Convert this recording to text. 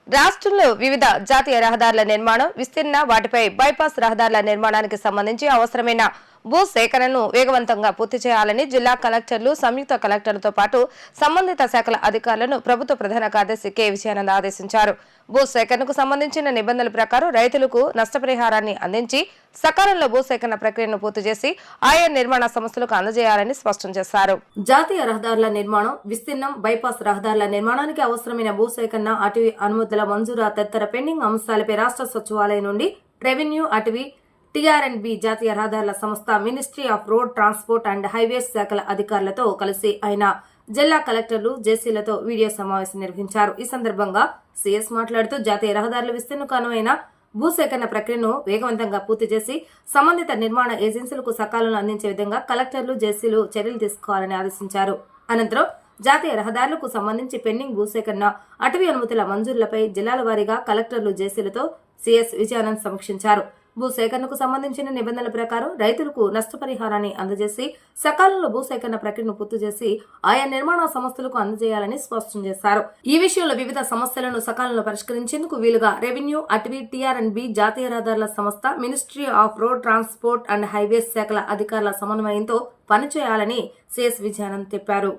రాష్ట్రంలో వివిధ జాతీయ రహదారుల నిర్మాణం, విస్తరణ, వాటిపై బైపాస్ రహదారుల నిర్మాణానికి సంబంధించి అవసరమైన భూ సేకరణను వేగవంతంగా పూర్తి చేయాలని జిల్లా కలెక్టర్లు, సంయుక్త కలెక్టర్లతో పాటు సంబంధిత శాఖల అధికారులను ప్రభుత్వ ప్రధాన కార్యదర్శి కె విజయానంద్ ఆదేశించారు. భూ సేకరణకు సంబంధించిన నిబంధనల ప్రకారం రైతులకు నష్టపరిహారాన్ని అందించి సకాలంలో భూసేకరణ ప్రక్రియను పూర్తి చేసి ఆయా నిర్మాణ సంస్థలకు అందజేయాలని స్పష్టం చేశారు. జాతీయ రహదారుల నిర్మాణం, విస్తీర్ణం, బైపాస్ రహదారుల నిర్మాణానికి అవసరమైన భూసేకరణ, అటవీ అనుమతుల మంజూరు తదితర పెండింగ్ అంశాలపై రాష్ట్ర సచివాలయం నుండి రెవెన్యూ, అటవీ, టీఆర్ఎండ్బి, జాతీయ రహదారుల సంస్థ, ministry of road transport and highways శాఖల అధికారులతో కలిసి ఆయన జిల్లా కలెక్టర్లు, జేసీలతో వీడియో సమావేశం నిర్వహించారు. ఈ సందర్భంగా సీఎస్ మాట్లాడుతూ జాతీయ రహదారుల విస్తరణకు అనువైన భూసేకరణ ప్రక్రియను వేగవంతంగా పూర్తి చేసి సంబంధిత నిర్మాణ ఏజెన్సీలకు సకాలంలో అందించే విధంగా కలెక్టర్లు, జేసీలు చర్యలు తీసుకోవాలని ఆదేశించారు. అనంతరం జాతీయ రహదారులకు సంబంధించి పెండింగ్ భూసేకరణ, అటవీ అనుమతుల మంజూరులపై జిల్లాల వారీగా కలెక్టర్లు, జేసీలతో సీఎస్ విజయానంద్ సమీక్షించారు. భూసేకరణకు సంబంధించిన నిబంధనల ప్రకారం రైతులకు నష్టపరిహారాన్ని అందజేసి సకాలంలో భూసేకరణ ప్రక్రియను పూర్తి చేసి ఆయా నిర్మాణ సంస్థలకు అందజేయాలని స్పష్టం చేశారు. ఈ విషయంలో వివిధ సమస్యలను సకాలంలో పరిష్కరించేందుకు వీలుగా రెవెన్యూ, అటవీ, టీఆర్ఎండ్బి, జాతీయ రహదారుల సంస్థ, ministry of road transport and highways శాఖల అధికారుల సమన్వయంతో పనిచేయాలని సిఎస్ విజయానంద్ చెప్పారు.